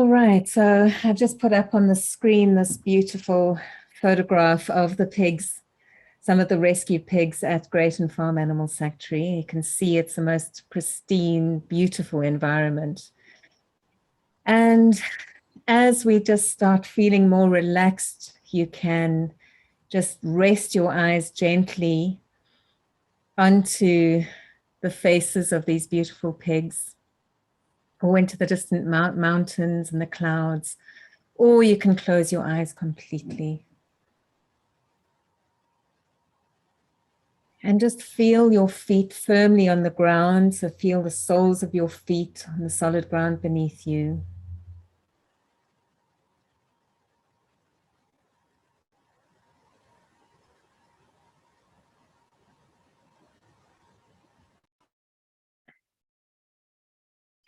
All right, so I've just put up on the screen this beautiful photograph of the pigs, some of the rescue pigs at Greyton Farm Animal Sanctuary. You can see it's the most pristine, beautiful environment. And as we just start feeling more relaxed, you can just rest your eyes gently onto the faces of these beautiful pigs, or into the distant mountains and the clouds, or you can close your eyes completely. And just feel your feet firmly on the ground, so feel the soles of your feet on the solid ground beneath you.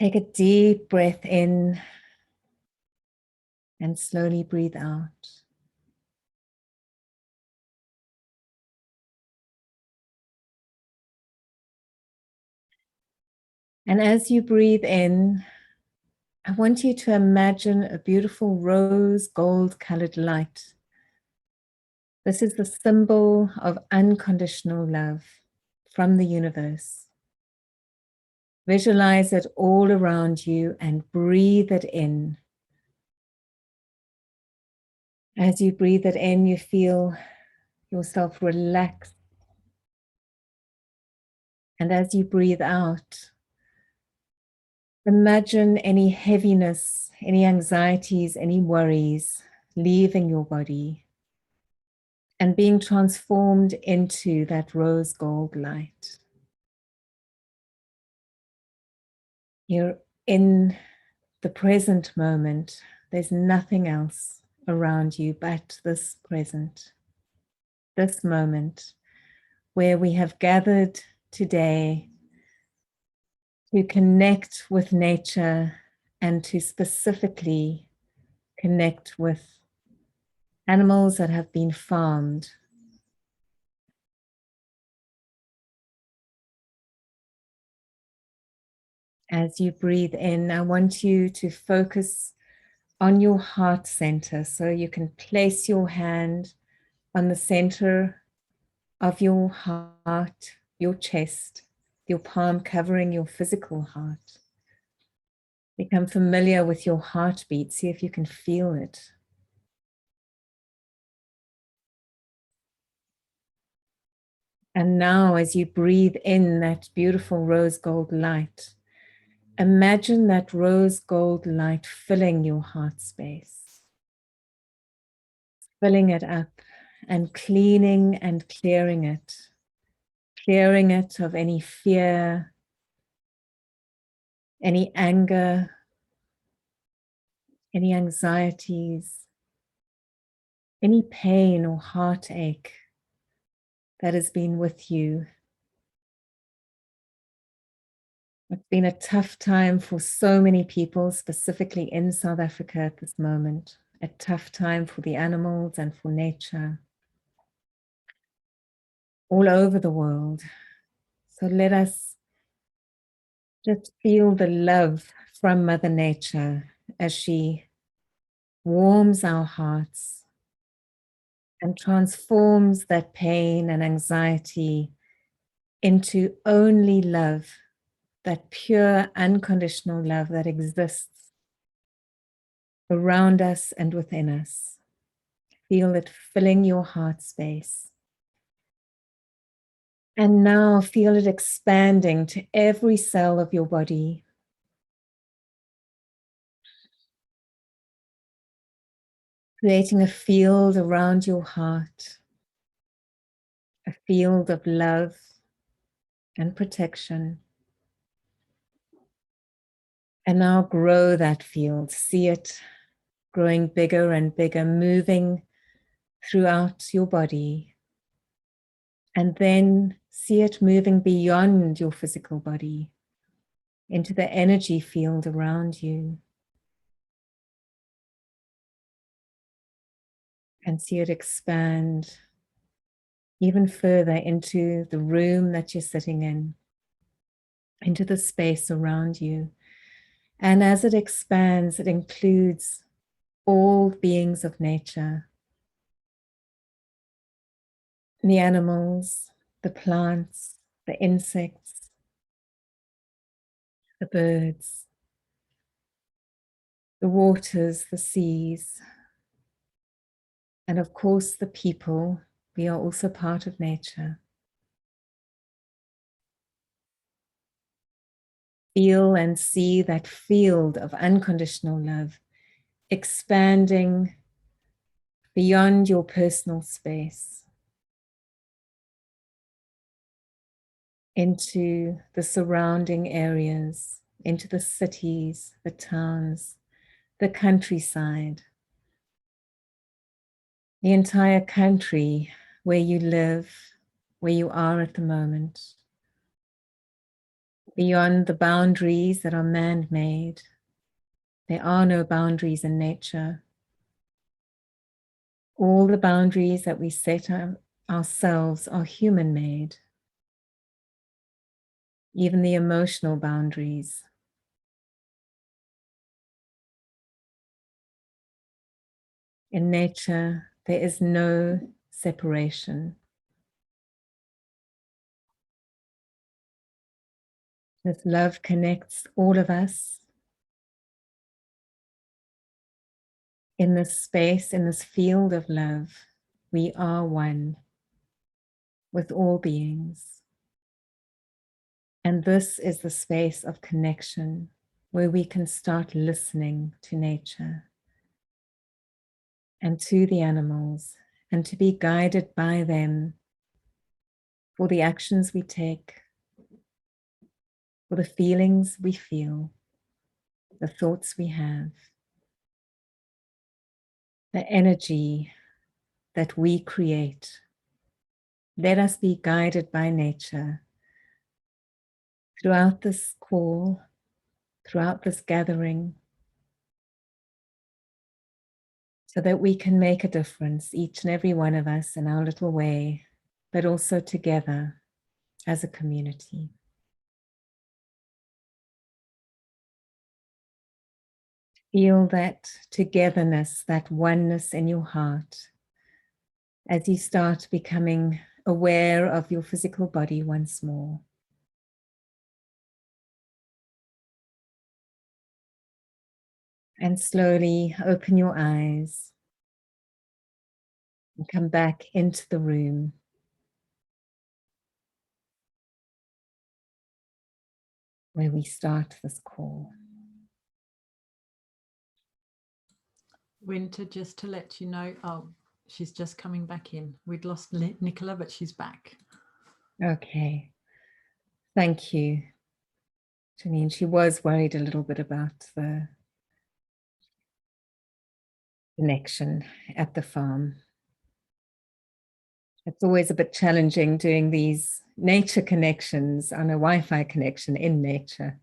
Take a deep breath in and slowly breathe out. And as you breathe in, I want you to imagine a beautiful rose gold colored light. This is the symbol of unconditional love from the universe. Visualize it all around you and breathe it in. As you breathe it in, you feel yourself relax. And as you breathe out, imagine any heaviness, any anxieties, any worries leaving your body and being transformed into that rose gold light. You're in the present moment. There's nothing else around you but this present, this moment where we have gathered today to connect with nature and to specifically connect with animals that have been farmed. As you breathe in, I want you to focus on your heart center. So you can place your hand on the center of your heart, your chest, your palm covering your physical heart. Become familiar with your heartbeat. See if you can feel it. And now as you breathe in that beautiful rose gold light, imagine that rose gold light filling your heart space, filling it up and cleaning and clearing it of any fear, any anger, any anxieties, any pain or heartache that has been with you. It's been a tough time for so many people, specifically in South Africa at this moment. A tough time for the animals and for nature all over the world. So let us just feel the love from Mother Nature as she warms our hearts and transforms that pain and anxiety into only love, that pure, unconditional love that exists around us and within us. Feel it filling your heart space. And now feel it expanding to every cell of your body. Creating a field around your heart, a field of love and protection. And now grow that field. See it growing bigger and bigger, moving throughout your body. And then see it moving beyond your physical body into the energy field around you. And see it expand even further into the room that you're sitting in, into the space around you. And as it expands, it includes all beings of nature, the animals, the plants, the insects, the birds, the waters, the seas, and of course the people. We are also part of nature. Feel and see that field of unconditional love expanding beyond your personal space into the surrounding areas, into the cities, the towns, the countryside, the entire country where you live, where you are at the moment, beyond the boundaries that are man-made. There are no boundaries in nature. All the boundaries that we set ourselves are human-made, even the emotional boundaries. In nature, there is no separation. This love connects all of us in this space, in this field of love. We are one with all beings. And this is the space of connection where we can start listening to nature and to the animals and to be guided by them for the actions we take, for the feelings we feel, the thoughts we have, the energy that we create. Let us be guided by nature throughout this call, throughout this gathering, so that we can make a difference, each and every one of us in our little way, but also together as a community. Feel that togetherness, that oneness in your heart as you start becoming aware of your physical body once more. And slowly open your eyes and come back into the room. Where we start this call. Wynter, just to let you know, oh, she's just coming back in. We'd lost Nicola, but she's back. Okay. Thank you, Janine. She was worried a little bit about the connection at the farm. It's always a bit challenging doing these nature connections on a Wi-Fi connection in nature.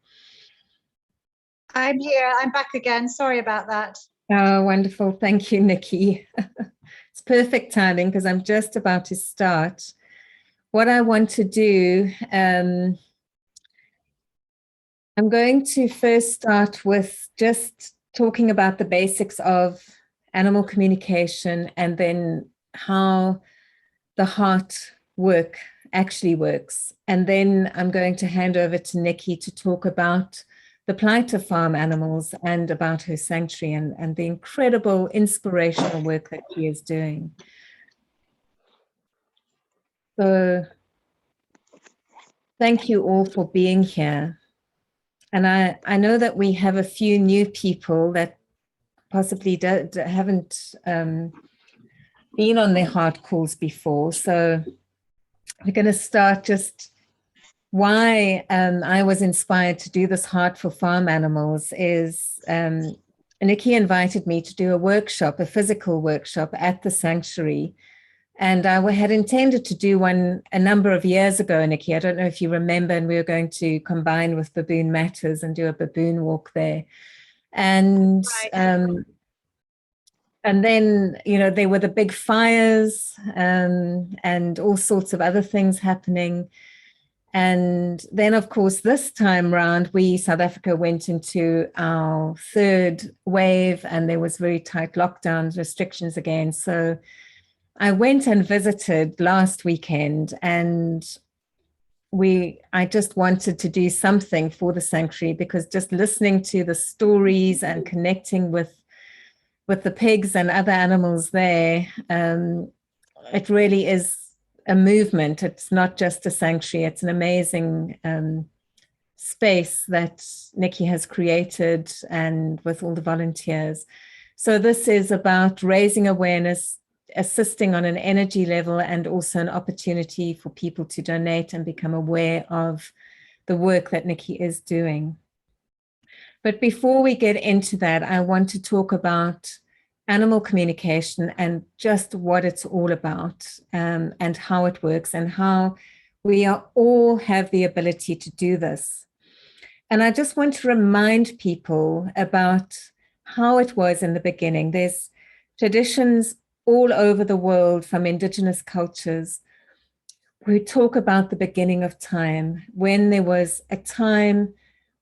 I'm here. I'm back again. Sorry about that. Oh, wonderful. Thank you, Nikki. It's perfect timing because I'm just about to start. What I want to do, I'm going to first start with just talking about the basics of animal communication and then how the heart work actually works. And then I'm going to hand over to Nikki to talk about the plight of farm animals and about her sanctuary and the incredible inspirational work that she is doing. So thank you all for being here. And I know that we have a few new people that possibly haven't been on their heart calls before. So we're going to start just why I was inspired to do this Heart for Farm Animals is Nikki invited me to do a workshop, a physical workshop at the sanctuary. And I had intended to do one a number of years ago, Nikki. I don't know if you remember, and we were going to combine with Baboon Matters and do a baboon walk there. And and then, you know, there were the big fires and all sorts of other things happening. And then, of course, this time round, South Africa went into our third wave, and there was very tight lockdowns, restrictions again. So I went and visited last weekend, and I just wanted to do something for the sanctuary, because just listening to the stories and connecting with the pigs and other animals there, it really is a movement. It's not just a sanctuary. It's an amazing space that Nikki has created, and with all the volunteers. So this is about raising awareness, assisting on an energy level, and also an opportunity for people to donate and become aware of the work that Nikki is doing. But before we get into that, I want to talk about animal communication and just what it's all about, and how it works, and how we all have the ability to do this. And I just want to remind people about how it was in the beginning. There's traditions all over the world from indigenous cultures who talk about the beginning of time, when there was a time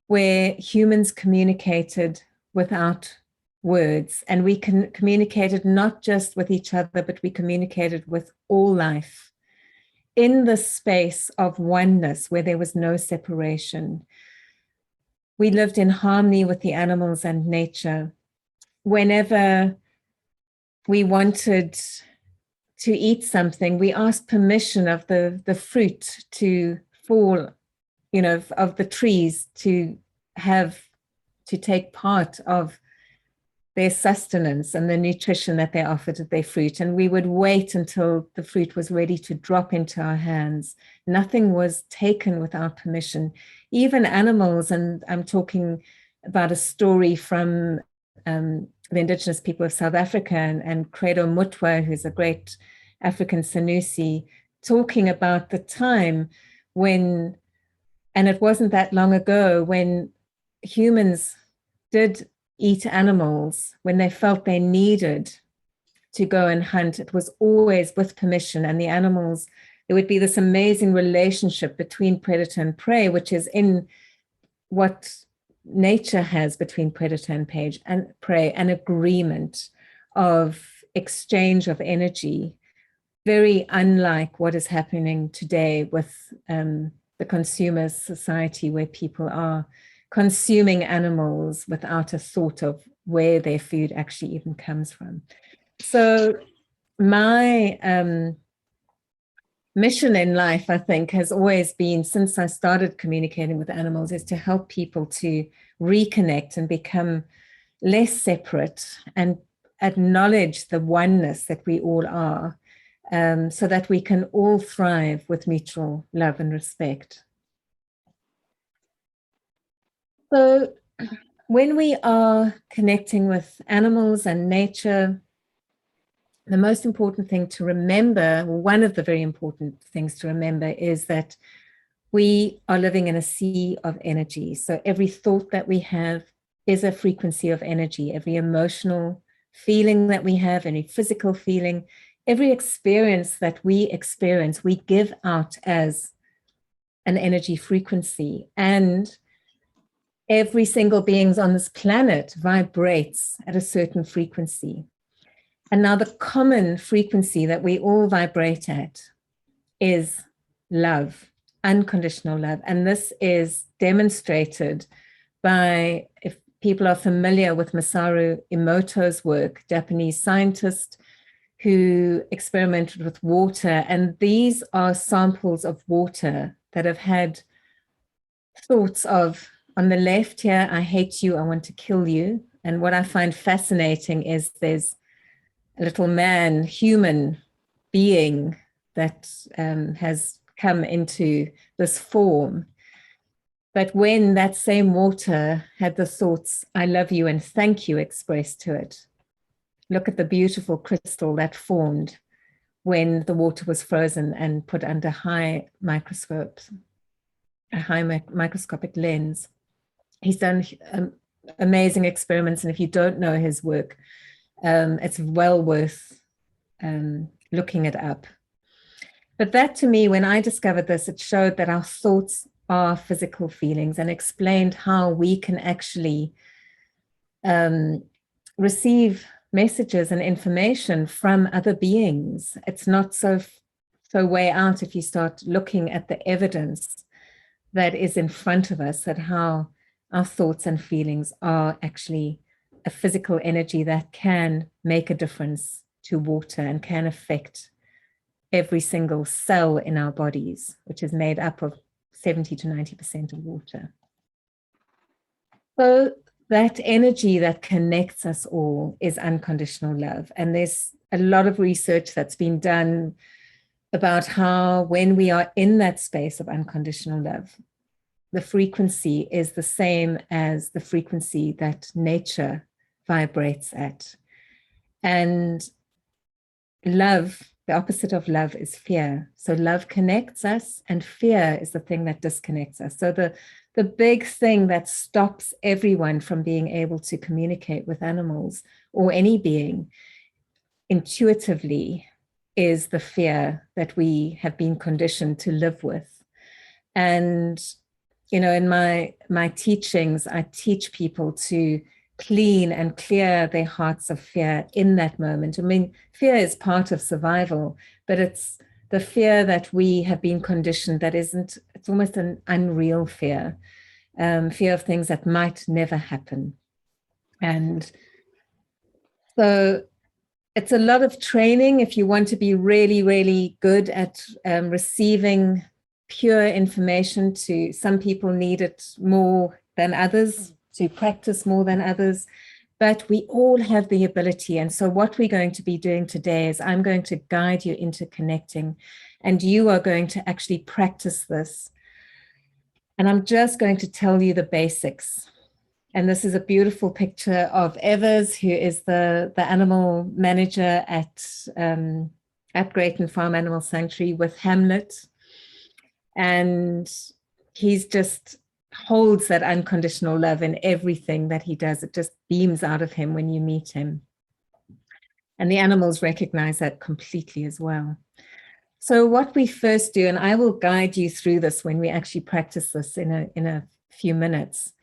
where humans communicated without words, and we communicated not just with each other, but we communicated with all life in the space of oneness where there was no separation. We lived in harmony with the animals and nature. Whenever we wanted to eat something, we asked permission of the fruit to fall, of the trees, to take part of their sustenance and the nutrition that they offered at their fruit. And we would wait until the fruit was ready to drop into our hands. Nothing was taken without permission. Even animals, and I'm talking about a story from the indigenous people of South Africa, and Credo Mutwa, who's a great African Sanusi, talking about the time when, and it wasn't that long ago, when humans did eat animals when they felt they needed to go and hunt. It was always with permission, and the animals, there would be this amazing relationship between predator and prey, which is in what nature has between predator and prey, an agreement of exchange of energy, very unlike what is happening today with the consumer society, where people are consuming animals without a thought of where their food actually even comes from. So my mission in life, I think, has always been, since I started communicating with animals, is to help people to reconnect and become less separate and acknowledge the oneness that we all are, so that we can all thrive with mutual love and respect. So when we are connecting with animals and nature, the most important thing to remember, one of the very important things to remember, is that we are living in a sea of energy. So every thought that we have is a frequency of energy. Every emotional feeling that we have, any physical feeling, every experience that we experience, we give out as an energy frequency. And every single being on this planet vibrates at a certain frequency. And now the common frequency that we all vibrate at is love, unconditional love. And this is demonstrated by, if people are familiar with Masaru Emoto's work, Japanese scientist who experimented with water. And these are samples of water that have had thoughts of, on the left here, I hate you, I want to kill you. And what I find fascinating is there's a little man, human being that has come into this form. But when that same water had the thoughts, I love you and thank you, expressed to it, look at the beautiful crystal that formed when the water was frozen and put under high microscopes, a high microscopic lens. He's done amazing experiments, and if you don't know his work, it's well worth looking it up. But that to me, when I discovered this, it showed that our thoughts are physical feelings and explained how we can actually receive messages and information from other beings. It's not so way out if you start looking at the evidence that is in front of us, that how our thoughts and feelings are actually a physical energy that can make a difference to water and can affect every single cell in our bodies, which is made up of 70 to 90% of water. So that energy that connects us all is unconditional love. And there's a lot of research that's been done about how when we are in that space of unconditional love, the frequency is the same as the frequency that nature vibrates at. And love, the opposite of love is fear. So love connects us and fear is the thing that disconnects us. So the big thing that stops everyone from being able to communicate with animals or any being intuitively is the fear that we have been conditioned to live with. And, you know, in my teachings, I teach people to clean and clear their hearts of fear in that moment. I mean, fear is part of survival, but it's the fear that we have been conditioned that isn't, it's almost an unreal fear, fear of things that might never happen. And so it's a lot of training if you want to be really, really good at receiving pure information. To some people need it more than others, to practice more than others, but we all have the ability. And so what we're going to be doing today is I'm going to guide you into connecting, and you are going to actually practice this. And I'm just going to tell you the basics. And this is a beautiful picture of Evers, who is the animal manager at Grayton Farm Animal Sanctuary with Hamlet. And he's just holds that unconditional love in everything that he does. It just beams out of him when you meet him. And the animals recognize that completely as well. So what we first do, and I will guide you through this when we actually practice this in a few minutes.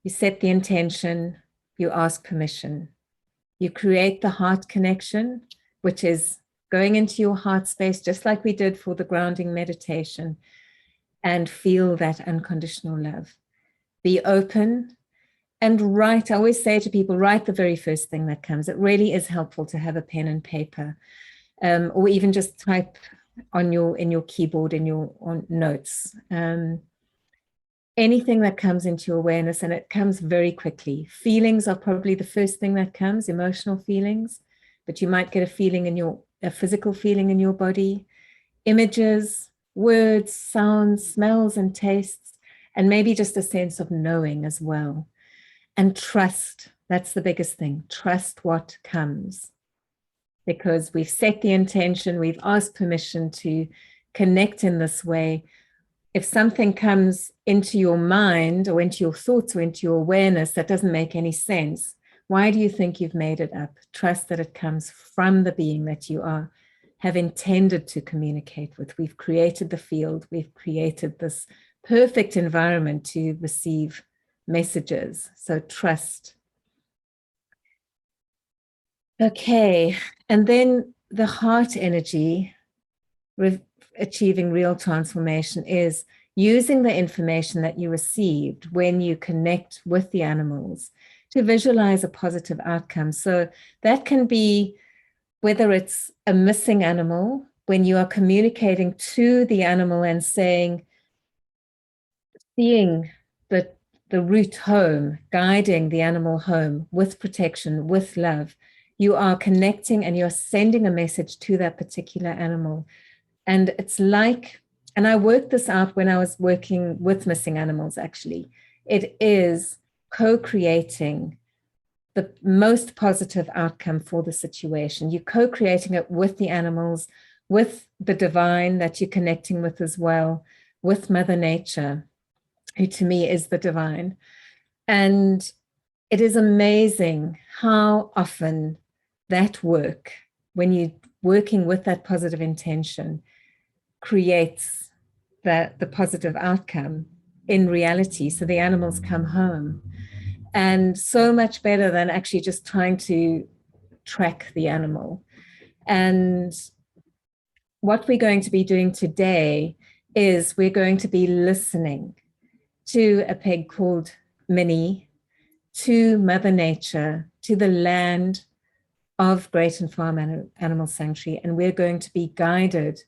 You set the intention, you ask permission. You create the heart connection, which is going into your heart space, just like we did for the grounding meditation, and feel that unconditional love. Be open and write. I always say to people, write the very first thing that comes. It really is helpful to have a pen and paper, or even just type in your keyboard, in your notes. Anything that comes into your awareness, and it comes very quickly. Feelings are probably the first thing that comes, emotional feelings, but you might get a physical feeling in your body, images, words, sounds, smells, and tastes, and maybe just a sense of knowing as well. And trust, that's the biggest thing. Trust what comes, because we've set the intention, we've asked permission to connect in this way. If something comes into your mind or into your thoughts or into your awareness that doesn't make any sense, why do you think you've made it up? Trust that it comes from the being that you have intended to communicate with. We've created the field. We've created this perfect environment to receive messages. So trust. Okay. And then the heart energy, achieving real transformation, is using the information that you received when you connect with the animals to visualize a positive outcome. So that can be whether it's a missing animal, when you are communicating to the animal and seeing the route home, guiding the animal home with protection, with love, you are connecting and you're sending a message to that particular animal. And it's like, and I worked this out when I was working with missing animals, actually. It is co-creating the most positive outcome for the situation. You're co-creating it with the animals, with the divine that you're connecting with as well, with Mother Nature, who to me is the divine. And it is amazing how often that work, when you're working with that positive intention, creates the positive outcome in reality. So the animals come home, and so much better than actually just trying to track the animal. And what we're going to be doing today is we're going to be listening to a pig called Minnie, to Mother Nature, to the land of Greyton Farm Animal Sanctuary, and we're going to be guided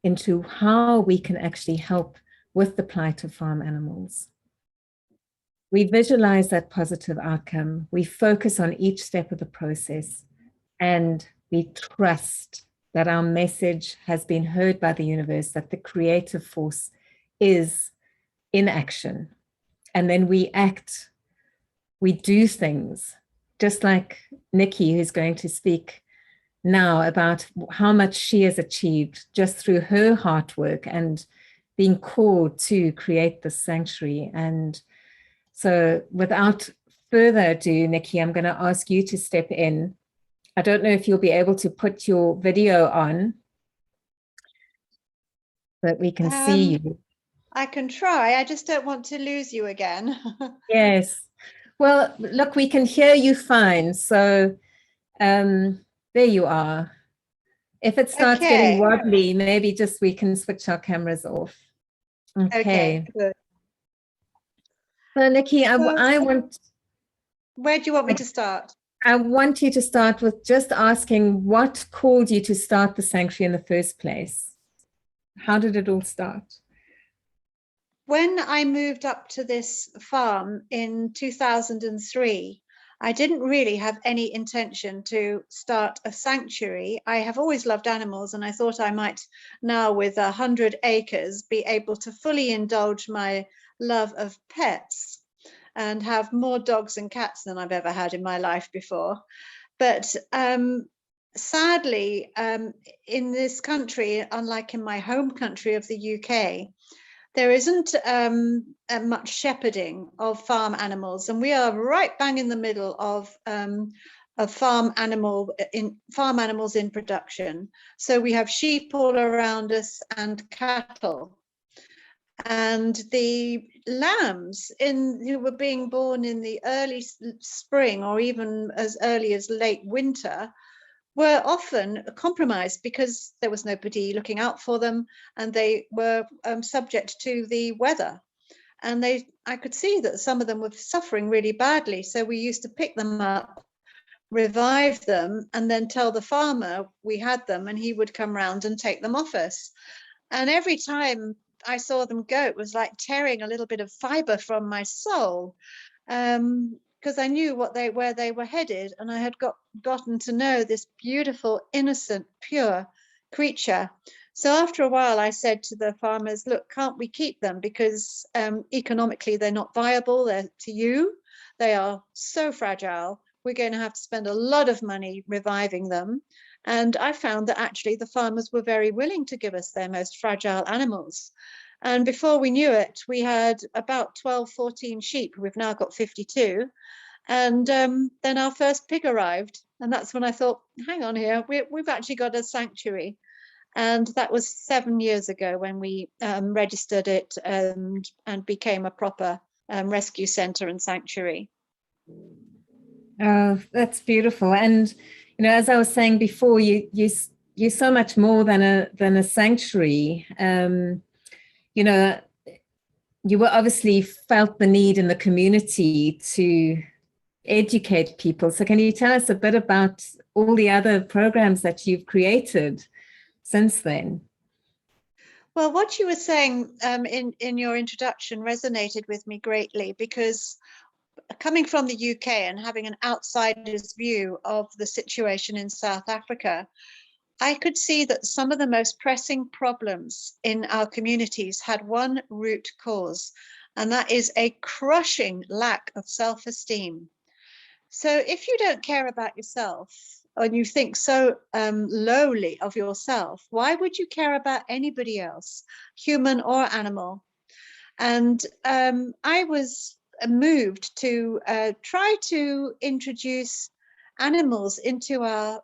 into how we can actually help with the plight of farm animals. We visualize that positive outcome, we focus on each step of the process, and we trust that our message has been heard by the universe, that the creative force is in action. And then we act, we do things, just like Nikki, who's going to speak now about how much she has achieved just through her hard work and being called to create this sanctuary. And so without further ado, Nikki, I'm going to ask you to step in. I don't know if you'll be able to put your video on, but we can see you. I can try. I just don't want to lose you again. Yes. Well, look, we can hear you fine. So there you are. If it starts getting wobbly, maybe just we can switch our cameras off. Okay. Good. So Nikki, I want... Where do you want me to start? I want you to start with just asking what called you to start the sanctuary in the first place. How did it all start? When I moved up to this farm in 2003, I didn't really have any intention to start a sanctuary. I have always loved animals, and I thought I might now, with 100 acres, be able to fully indulge my love of pets and have more dogs and cats than I've ever had in my life before. But sadly, in this country, unlike in my home country of the UK, there isn't much shepherding of farm animals, and we are right bang in the middle of farm animals in production. So we have sheep all around us and cattle, and the lambs who were being born in the early spring or even as early as late winter were often compromised because there was nobody looking out for them, and they were subject to the weather. And I could see that some of them were suffering really badly. So we used to pick them up, revive them, and then tell the farmer we had them, and he would come round and take them off us. And every time I saw them go, it was like tearing a little bit of fiber from my soul. Because I knew where they were headed, and I had gotten to know this beautiful, innocent, pure creature. So after a while, I said to the farmers, look, can't we keep them? Because economically, they're not viable. They're to you. They are so fragile. We're going to have to spend a lot of money reviving them. And I found that actually the farmers were very willing to give us their most fragile animals. And before we knew it, we had about 12, 14 sheep. We've now got 52. And then our first pig arrived. And that's when I thought, hang on here, we've actually got a sanctuary. And that was 7 years ago when we registered it and became a proper rescue centre and sanctuary. Oh, that's beautiful. And, you know, as I was saying before, you're so much more than a sanctuary. You know, you were obviously felt the need in the community to educate people. So can you tell us a bit about all the other programs that you've created since then? Well, what you were saying in your introduction resonated with me greatly, because coming from the UK and having an outsider's view of the situation in South Africa, I could see that some of the most pressing problems in our communities had one root cause, and that is a crushing lack of self-esteem. So if you don't care about yourself, and you think so lowly of yourself, why would you care about anybody else, human or animal? And I was moved to try to introduce animals into our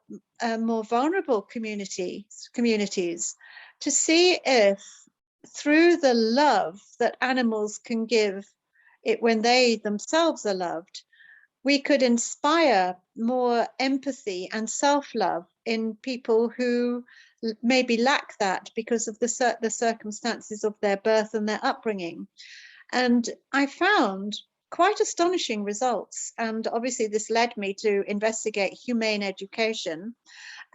more vulnerable communities, to see if through the love that animals can give it when they themselves are loved, we could inspire more empathy and self-love in people who maybe lack that because of the circumstances of their birth and their upbringing. And I found quite astonishing results. And obviously this led me to investigate humane education.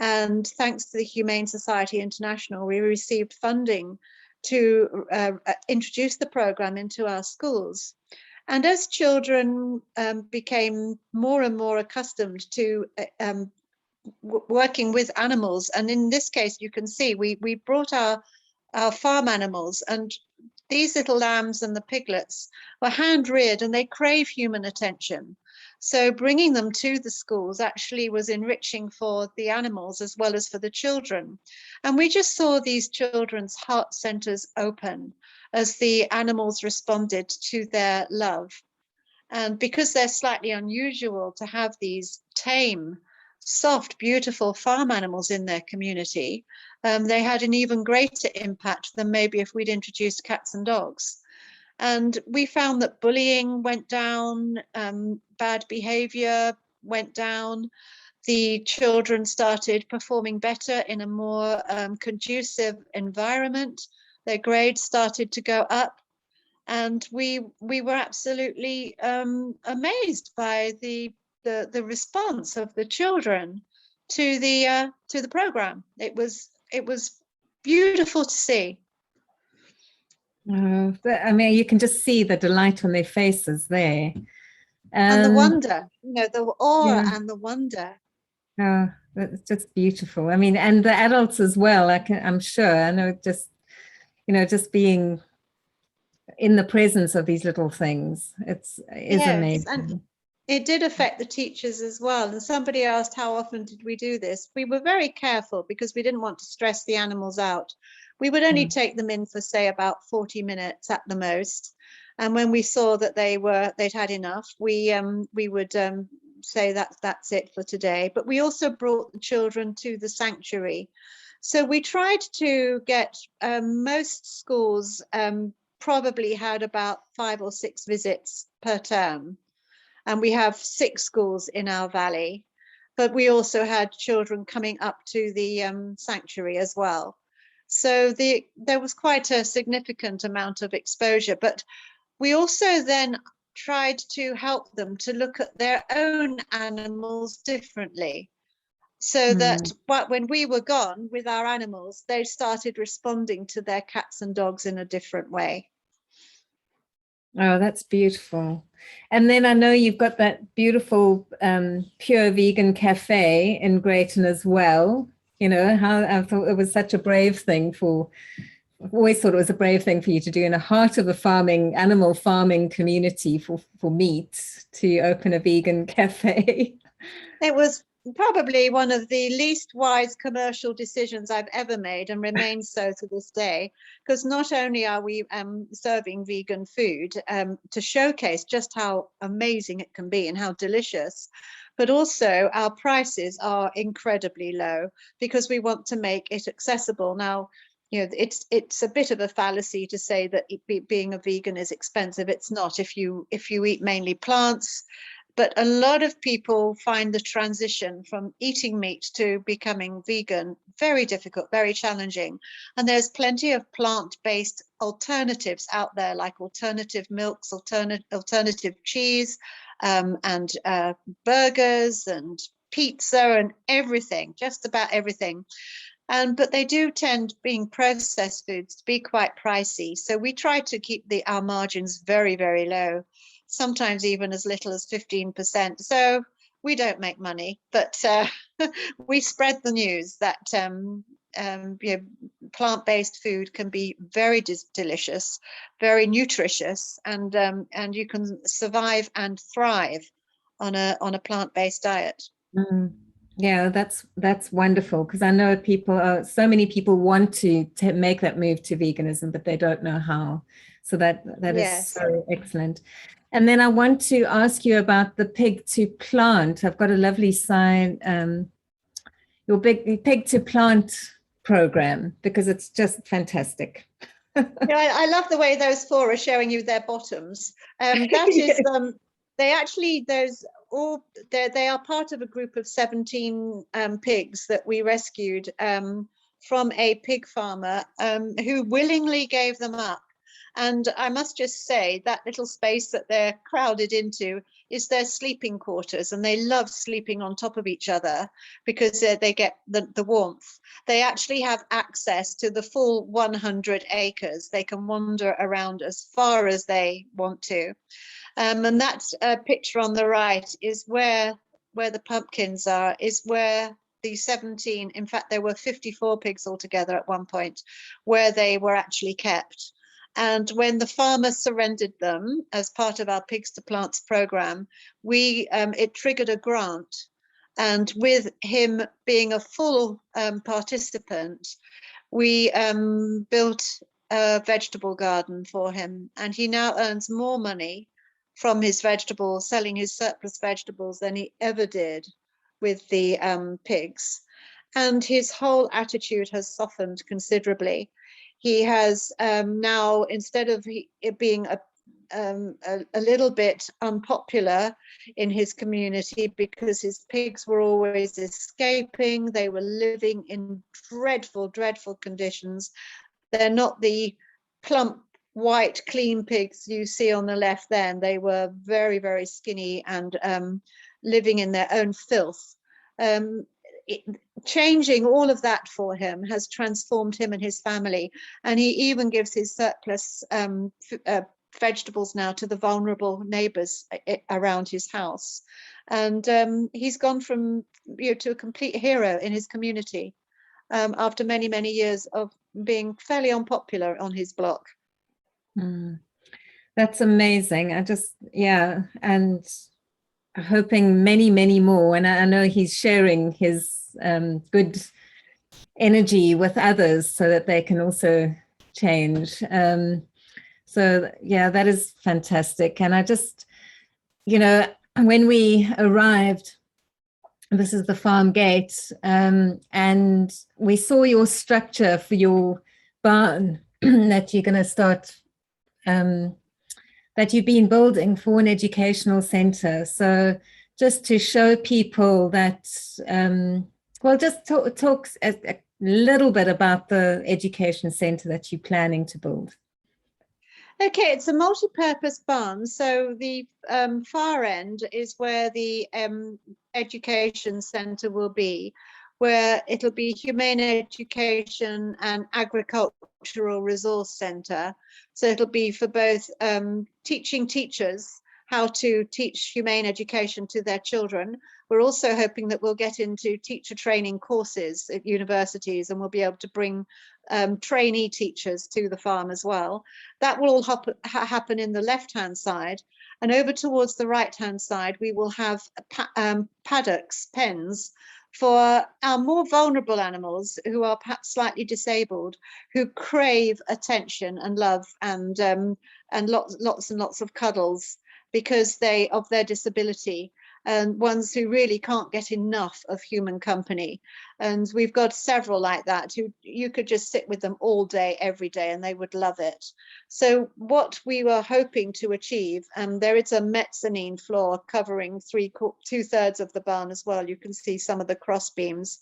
And thanks to the Humane Society International, we received funding to introduce the program into our schools. And as children became more and more accustomed to working with animals, and in this case, you can see we brought our farm animals, and these little lambs and the piglets were hand reared and they crave human attention. So bringing them to the schools actually was enriching for the animals as well as for the children. And we just saw these children's heart centers open as the animals responded to their love. And because they're slightly unusual to have these tame, soft, beautiful farm animals in their community, they had an even greater impact than maybe if we'd introduced cats and dogs. And we found that bullying went down, bad behavior went down. The children started performing better in a more conducive environment. Their grades started to go up. And we were absolutely amazed by the response of the children to the program. It was beautiful to see. I mean, you can just see the delight on their faces there. And the wonder, the awe and the wonder. Oh, that's just beautiful. I mean, and the adults as well, I'm sure. I know just being in the presence of these little things, is amazing. And it did affect the teachers as well. And somebody asked, how often did we do this? We were very careful because we didn't want to stress the animals out. We would only take them in for, say, about 40 minutes at the most. And when we saw that they'd had enough, we would say that's it for today. But we also brought the children to the sanctuary. So we tried to get most schools probably had about 5 or 6 visits per term. And we have 6 schools in our valley. But we also had children coming up to the sanctuary as well. So there was quite a significant amount of exposure. But we also then tried to help them to look at their own animals differently. So that when we were gone with our animals, they started responding to their cats and dogs in a different way. Oh, that's beautiful. And then I know you've got that beautiful pure vegan cafe in Greyton as well. How I thought it was such a brave thing I've always thought it was a brave thing for you to do in the heart of the animal farming community for meat, to open a vegan cafe. It was probably one of the least wise commercial decisions I've ever made, and remains so to this day, because not only are we serving vegan food to showcase just how amazing it can be and how delicious, but also our prices are incredibly low because we want to make it accessible. Now, it's a bit of a fallacy to say that being a vegan is expensive. It's not if you eat mainly plants. But a lot of people find the transition from eating meat to becoming vegan very difficult, very challenging. And there's plenty of plant-based alternatives out there, like alternative milks, alternative cheese, and burgers and pizza and everything, just about everything. But they do tend, being processed foods, to be quite pricey. So we try to keep our margins very, very low, sometimes even as little as 15%. So we don't make money, but we spread the news that plant-based food can be very delicious, very nutritious, and you can survive and thrive on a plant-based diet. Yeah, that's wonderful, because I know so many people want to make that move to veganism, but they don't know how. So that is so excellent. And then I want to ask you about the pig to plant. I've got a lovely sign, your big pig to plant program, because it's just fantastic. Yeah, I love the way those four are showing you their bottoms. That is, they actually, they are part of a group of 17 pigs that we rescued from a pig farmer who willingly gave them up. And I must just say that little space that they're crowded into is their sleeping quarters, and they love sleeping on top of each other because they get the warmth. They actually have access to the full 100 acres. They can wander around as far as they want to. And that picture on the right is where the pumpkins are, is where the 17, in fact, there were 54 pigs altogether at one point, where they were actually kept. And when the farmer surrendered them as part of our Pigs to Plants program, it triggered a grant. And with him being a full participant, we built a vegetable garden for him. And he now earns more money from his vegetables, selling his surplus vegetables, than he ever did with the pigs. And his whole attitude has softened considerably. He has now, instead of it being a little bit unpopular in his community because his pigs were always escaping, they were living in dreadful, dreadful conditions. They're not the plump, white, clean pigs you see on the left then. They were very, very skinny and living in their own filth. Changing all of that for him has transformed him and his family, and he even gives his surplus vegetables now to the vulnerable neighbors around his house. And he's gone from to a complete hero in his community after many, many years of being fairly unpopular on his block. That's amazing. And hoping many, many more. And I know he's sharing his good energy with others so that they can also change. So yeah, that is fantastic. And I just, when we arrived, this is the farm gate, and we saw your structure for your barn that you're going to start, that you've been building for an educational center. So just to show people that, just talk a little bit about the education center that you're planning to build. Okay, it's a multi-purpose barn. So the far end is where the education centre will be, where it'll be humane education and agricultural resource centre. So it'll be for both teaching teachers how to teach humane education to their children. We're also hoping that we'll get into teacher training courses at universities, and we'll be able to bring trainee teachers to the farm as well. That will all happen in the left-hand side. And over towards the right-hand side, we will have paddocks, pens, for our more vulnerable animals who are perhaps slightly disabled, who crave attention and love and lots and lots of cuddles because of their disability, and ones who really can't get enough of human company. And we've got several like that who you could just sit with them all day, every day, and they would love it. So what we were hoping to achieve, and there is a mezzanine floor covering 2/3 of the barn as well. You can see some of the cross beams.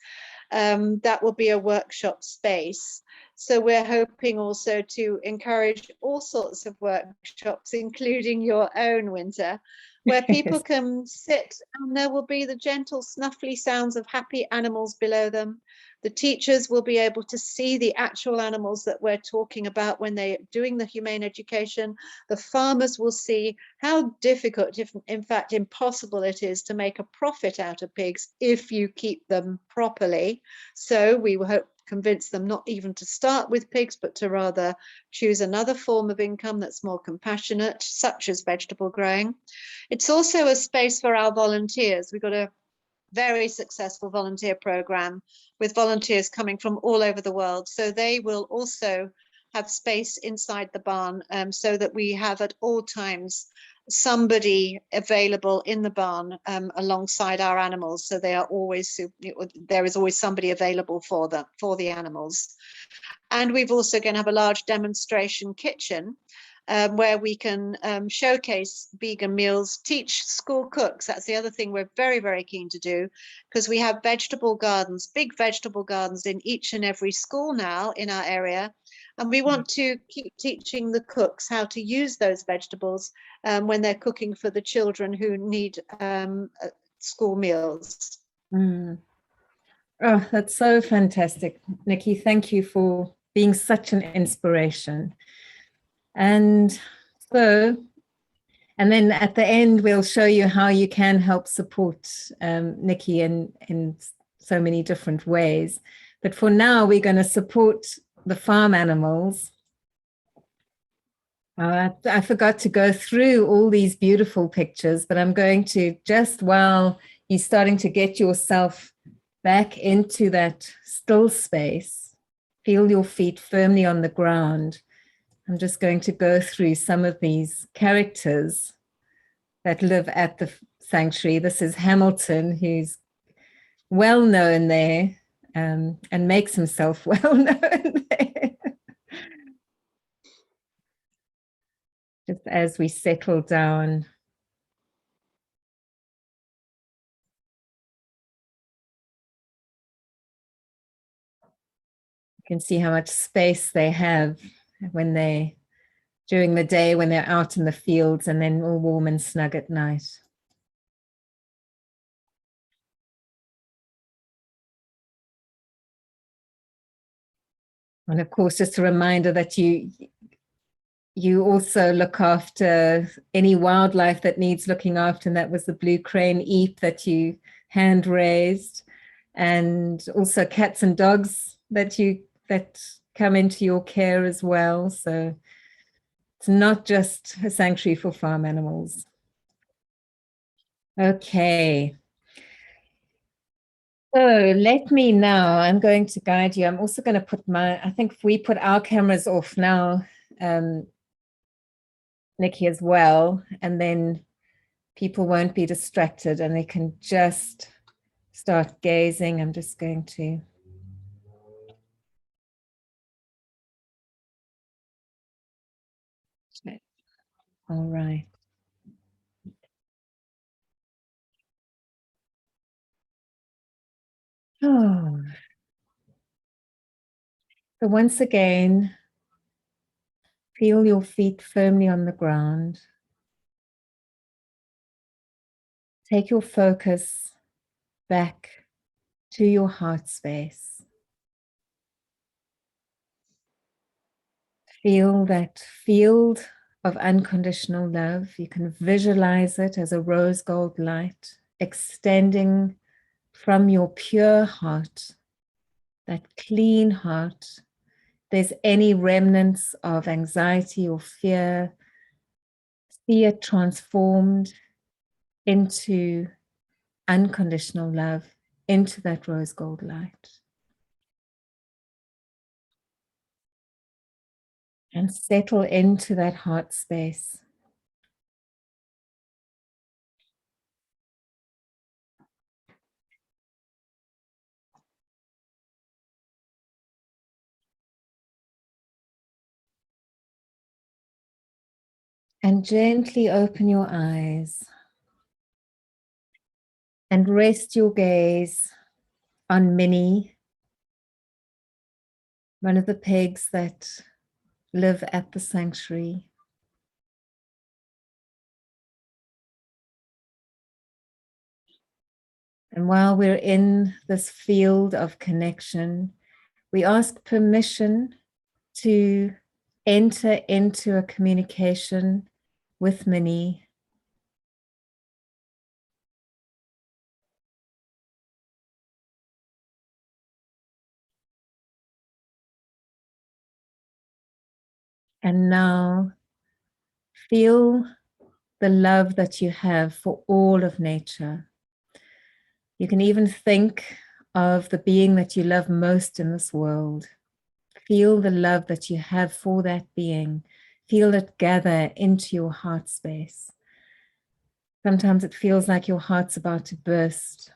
That will be a workshop space. So we're hoping also to encourage all sorts of workshops, including your own, Wynter, where people can sit and there will be the gentle snuffly sounds of happy animals below them. The teachers will be able to see the actual animals that we're talking about when they're doing the humane education. The farmers will see how difficult, in fact impossible, it is to make a profit out of pigs if you keep them properly. So we will hope convince them not even to start with pigs, but to rather choose another form of income that's more compassionate, such as vegetable growing. It's also a space for our volunteers. We've got a very successful volunteer program with volunteers coming from all over the world. So they will also have space inside the barn, so that we have at all times somebody available in the barn alongside our animals, so they are always, there is always somebody available for the animals. And we've also going to have a large demonstration kitchen where we can showcase vegan meals, teach school cooks. That's the other thing we're very, very keen to do, because we have vegetable gardens, big vegetable gardens in each and every school now in our area. And we want to keep teaching the cooks how to use those vegetables when they're cooking for the children who need school meals. Mm. Oh, that's so fantastic, Nikki. Thank you for being such an inspiration. And so, and then at the end, we'll show you how you can help support Nikki in so many different ways. But for now, we're going to support the farm animals. I forgot to go through all these beautiful pictures, but I'm going to, just while you're starting to get yourself back into that still space, feel your feet firmly on the ground. I'm just going to go through some of these characters that live at the sanctuary. This is Hamilton, who's well known there and makes himself well known there. Just as we settle down. You can see how much space they have when during the day, when they're out in the fields, and then all warm and snug at night. And of course, just a reminder that you also look after any wildlife that needs looking after, and that was the blue crane Eep that you hand raised, and also cats and dogs that come into your care as well. So it's not just a sanctuary for farm animals. Okay. So let me now, I'm going to guide you. I'm also going to put I think if we put our cameras off now, Nikki as well, and then people won't be distracted and they can just start gazing. I'm just going to. All right. Oh. So once again, feel your feet firmly on the ground. Take your focus back to your heart space. Feel that field of unconditional love. You can visualize it as a rose gold light extending from your pure heart, that clean heart. If there's any remnants of anxiety or fear, see it transformed into unconditional love, into that rose gold light. And settle into that heart space. And gently open your eyes and rest your gaze on Minnie, one of the pigs that live at the sanctuary. And while we're in this field of connection, we ask permission to enter into a communication with Minnie. And now feel the love that you have for all of nature. You can even think of the being that you love most in this world. Feel the love that you have for that being. Feel it gather into your heart space. Sometimes it feels like your heart's about to burst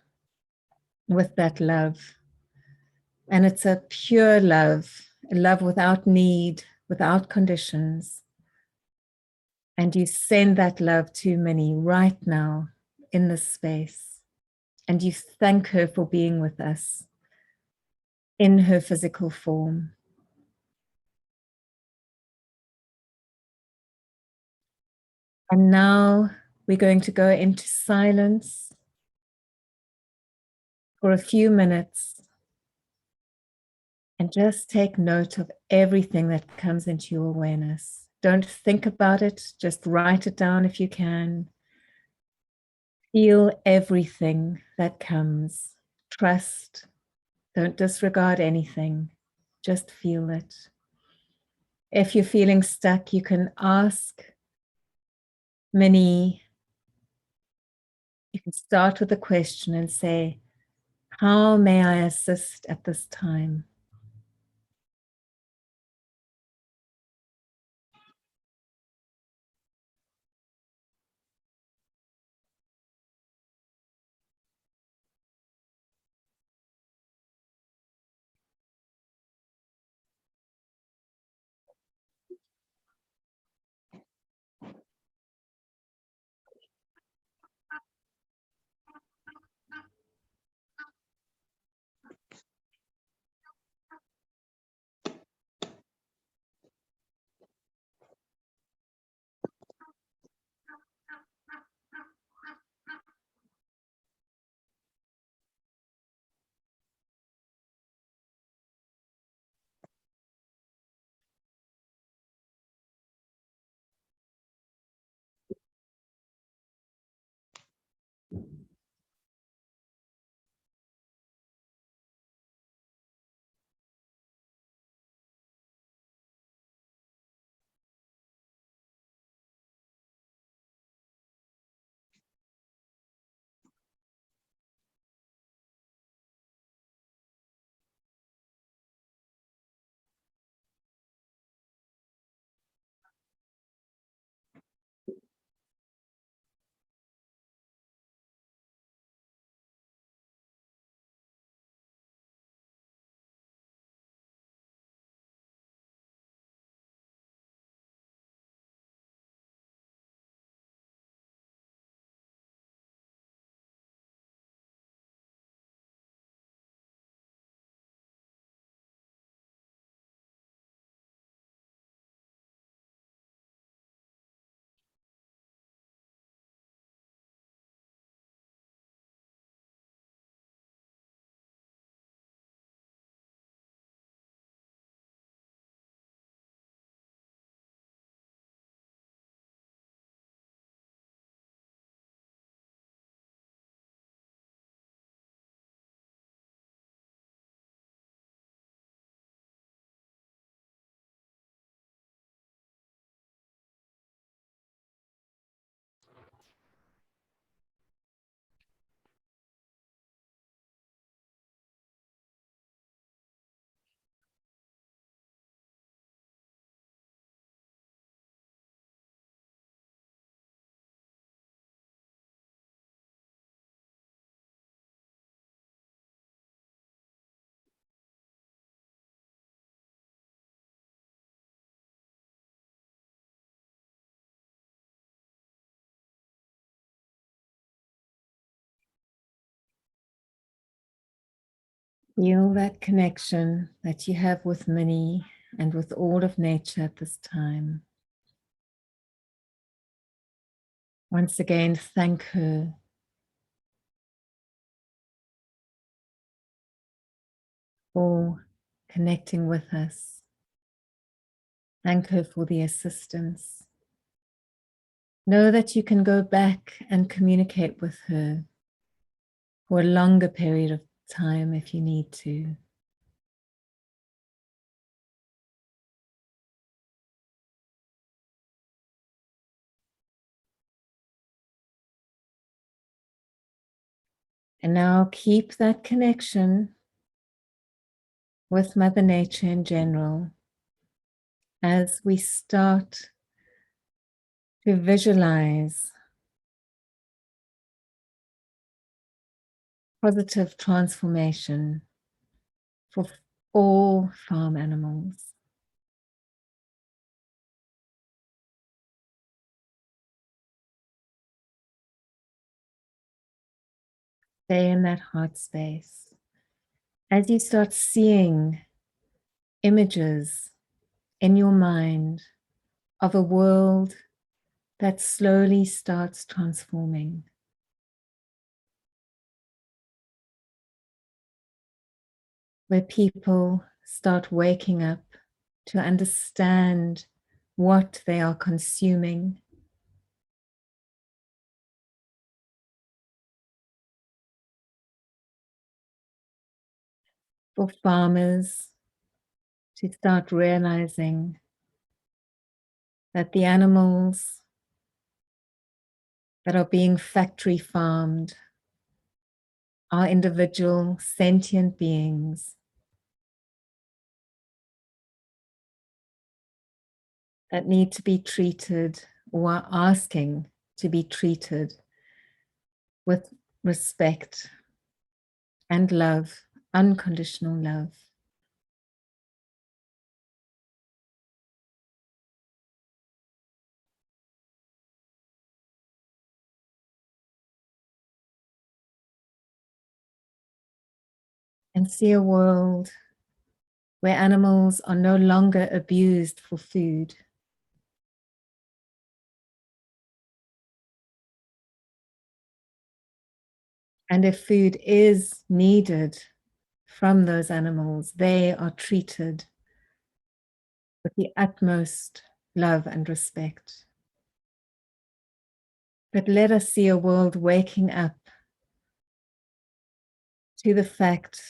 with that love. And it's a pure love, a love without need, without conditions. And you send that love to Minnie right now in this space. And you thank her for being with us in her physical form. And now we're going to go into silence for a few minutes and just take note of everything that comes into your awareness. Don't think about it, just write it down if you can. Feel everything that comes. Trust. Don't disregard anything. Just feel it. If you're feeling stuck, you can ask Minnie. You can start with a question and say, how may I assist at this time? Feel that connection that you have with Minnie and with all of nature at this time. Once again, thank her for connecting with us. Thank her for the assistance. Know that you can go back and communicate with her for a longer period of time if you need to. And now keep that connection with Mother Nature in general as we start to visualize positive transformation for all farm animals. Stay in that heart space. As you start seeing images in your mind of a world that slowly starts transforming. Where people start waking up to understand what they are consuming. For farmers to start realizing that the animals that are being factory farmed are individual sentient beings that need to be treated or are asking to be treated with respect and love, unconditional love. And see a world where animals are no longer abused for food. And if food is needed from those animals, they are treated with the utmost love and respect. But let us see a world waking up to the fact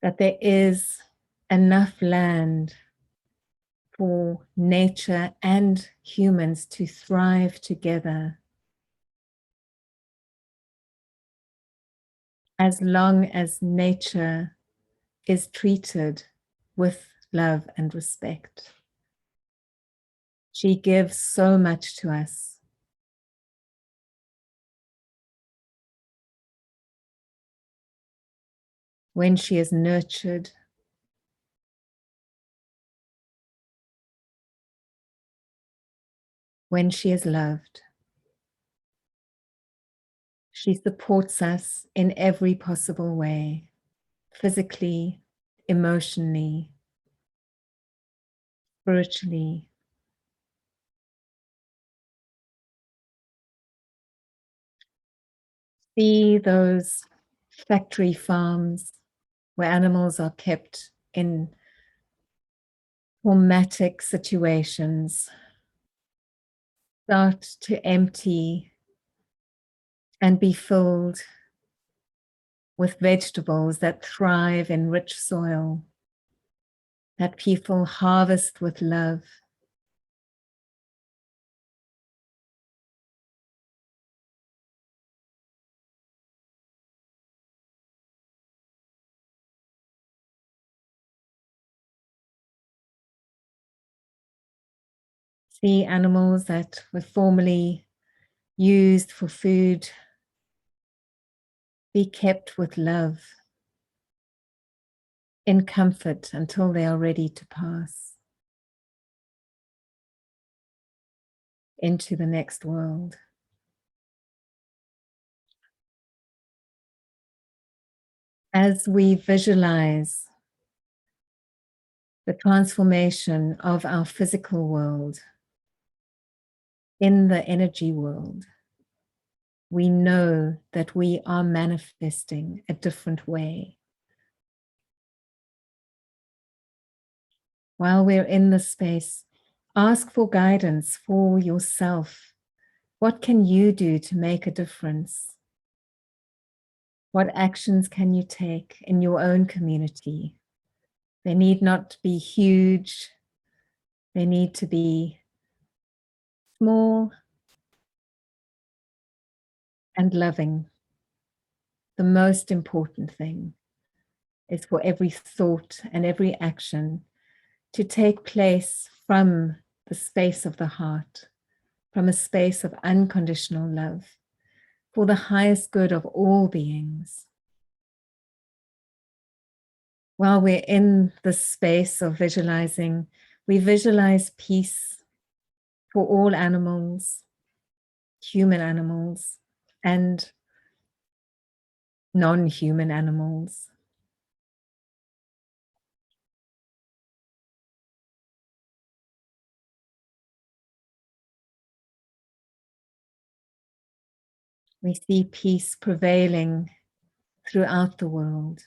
that there is enough land for nature and humans to thrive together, as long as nature is treated with love and respect. She gives so much to us. When she is nurtured, when she is loved, she supports us in every possible way, physically, emotionally, spiritually. See those factory farms where animals are kept in traumatic situations, start to empty and be filled with vegetables that thrive in rich soil, that people harvest with love. See animals that were formerly used for food be kept with love in comfort until they are ready to pass into the next world. As we visualize the transformation of our physical world in the energy world, we know that we are manifesting a different way. While we're in this space, ask for guidance for yourself. What can you do to make a difference? What actions can you take in your own community? They need not be huge. They need to be small and loving. The most important thing is for every thought and every action to take place from the space of the heart, from a space of unconditional love for the highest good of all beings. While we're in the space of visualizing, we visualize peace for all animals, human animals, and non-human animals. We see peace prevailing throughout the world.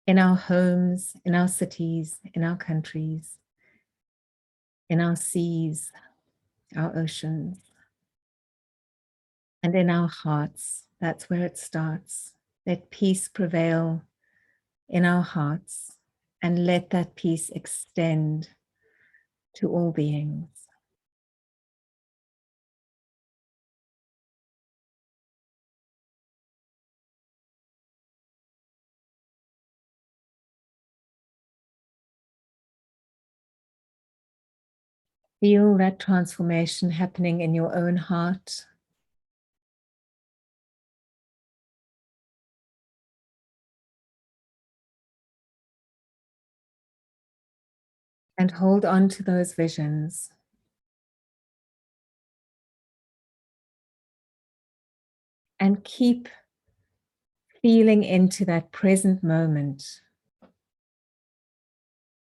In our homes, in our cities, in our countries, in our seas, our oceans, and in our hearts. That's where it starts. Let peace prevail in our hearts, and let that peace extend to all beings. Feel that transformation happening in your own heart. And hold on to those visions. And keep feeling into that present moment.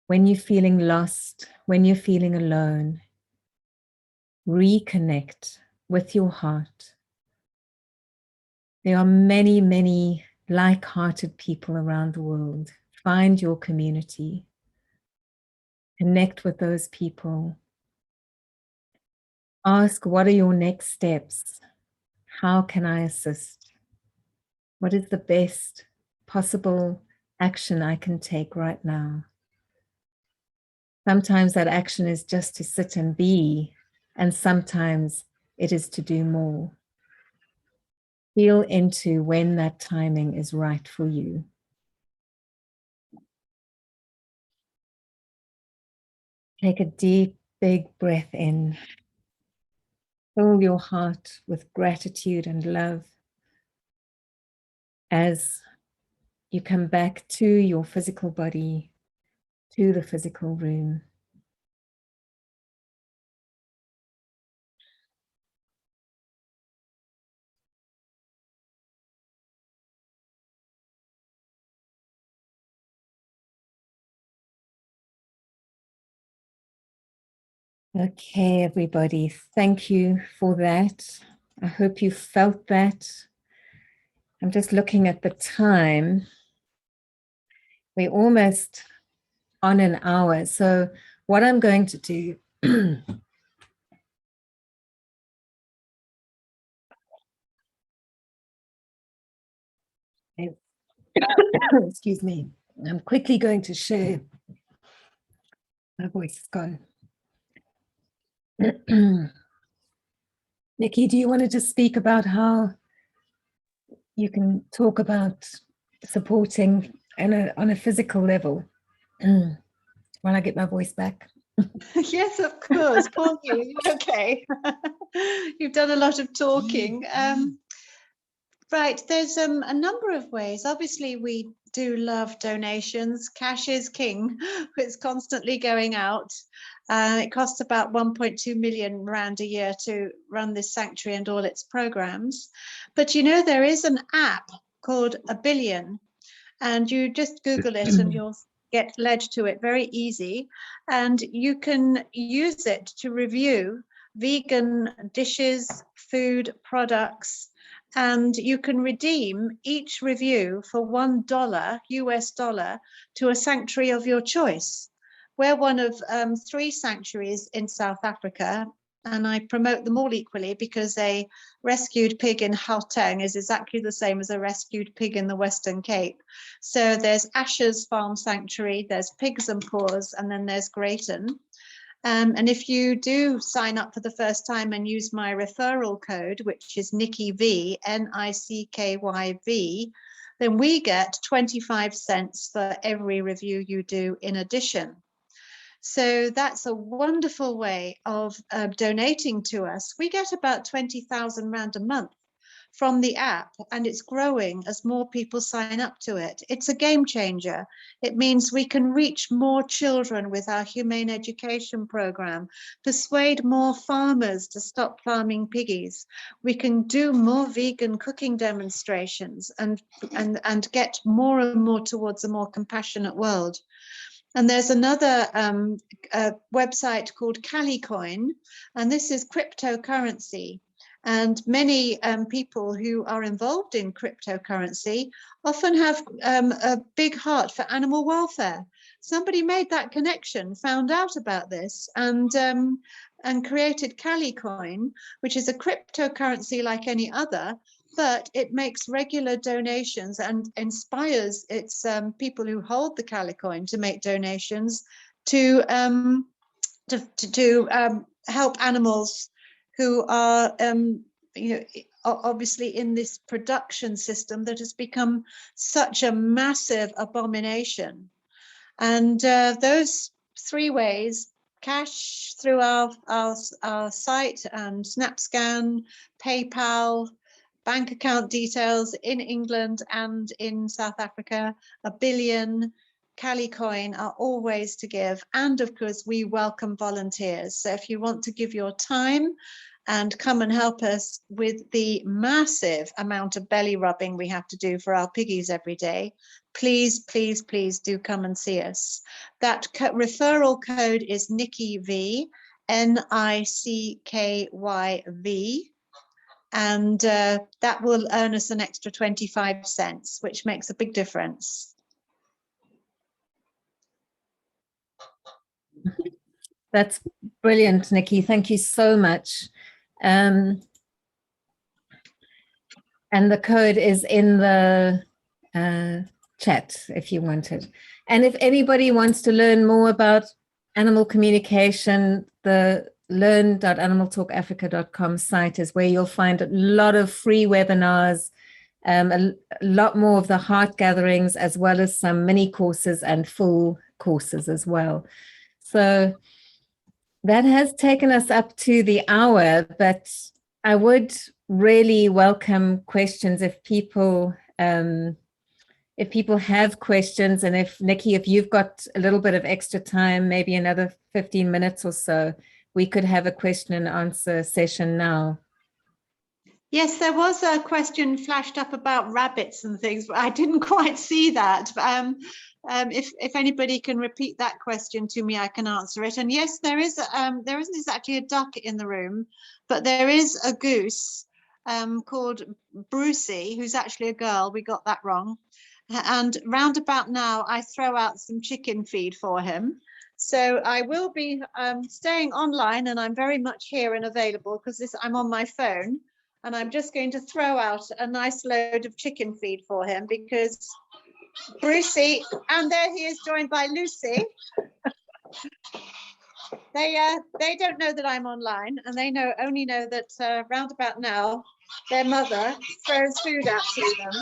When you're feeling lost, when you're feeling alone, reconnect with your heart. There are many, many like-hearted people around the world. Find your community. Connect with those people. Ask, what are your next steps? How can I assist? What is the best possible action I can take right now? Sometimes that action is just to sit and be, and sometimes it is to do more. Feel into when that timing is right for you. Take a deep, big breath in. Fill your heart with gratitude and love as you come back to your physical body, to the physical room. Okay, everybody, thank you for that. I hope you felt that. I'm just looking at the time. We're almost on an hour. So what I'm going to do is, excuse me, I'm quickly going to share. My voice is gone. Nikki, do you want to just speak about how you can talk about supporting on a physical level while I get my voice back? Yes, of course. Paul, you okay? You've done a lot of talking. Right, there's a number of ways. Obviously, we do love donations. Cash is king. It's constantly going out. It costs about 1.2 million rand a year to run this sanctuary and all its programs. But you know, there is an app called A Billion, and you just Google it and you'll get led to it very easy. And you can use it to review vegan dishes, food products, and you can redeem each review for $1 US dollar to a sanctuary of your choice. We're one of 3 sanctuaries in South Africa, and I promote them all equally because a rescued pig in Gauteng is exactly the same as a rescued pig in the Western Cape. So there's Asher's Farm Sanctuary, there's Pigs and Paws, and then there's Greyton. And if you do sign up for the first time and use my referral code, which is Nikki V, NICKYV, then we get 25 cents for every review you do in addition. So that's a wonderful way of donating to us. We get about 20,000 rand a month from the app, and it's growing as more people sign up to it. It's a game changer. It means we can reach more children with our humane education program, persuade more farmers to stop farming piggies. We can do more vegan cooking demonstrations and get more and more towards a more compassionate world. And there's another website called Calicoin, and this is cryptocurrency. And many people who are involved in cryptocurrency often have a big heart for animal welfare. Somebody made that connection, found out about this, and created Calicoin, which is a cryptocurrency like any other, but it makes regular donations and inspires its people who hold the Calicoin to make donations to help animals who are obviously in this production system that has become such a massive abomination. And those three ways, cash through our site and SnapScan, PayPal, bank account details in England and in South Africa, 1 billion, Calicoin are all ways to give. And of course, we welcome volunteers. So if you want to give your time and come and help us with the massive amount of belly rubbing we have to do for our piggies every day, please, please, please do come and see us. That referral code is NICKYV, NICKYV. And that will earn us an extra 25 cents, which makes a big difference. That's brilliant, Nikki. Thank you so much. And the code is in the chat if you want it. And if anybody wants to learn more about animal communication, the learn.animaltalkafrica.com site is where you'll find a lot of free webinars, a lot more of the heart gatherings, as well as some mini courses and full courses as well. So that has taken us up to the hour, but I would really welcome questions if people have questions, and if Nikki, if you've got a little bit of extra time, maybe another 15 minutes or so, we could have a question and answer session now. Yes, there was a question flashed up about rabbits and things, but I didn't quite see that. If anybody can repeat that question to me, I can answer it. And yes, there isn't exactly a duck in the room, but there is a goose called Brucey, who's actually a girl. We got that wrong. And round about now, I throw out some chicken feed for him. So I will be staying online, and I'm very much here and available because I'm on my phone. And I'm just going to throw out a nice load of chicken feed for him because Brucey, and there he is joined by Lucy. They don't know that I'm online, and they only know that round about now, their mother throws food out to them.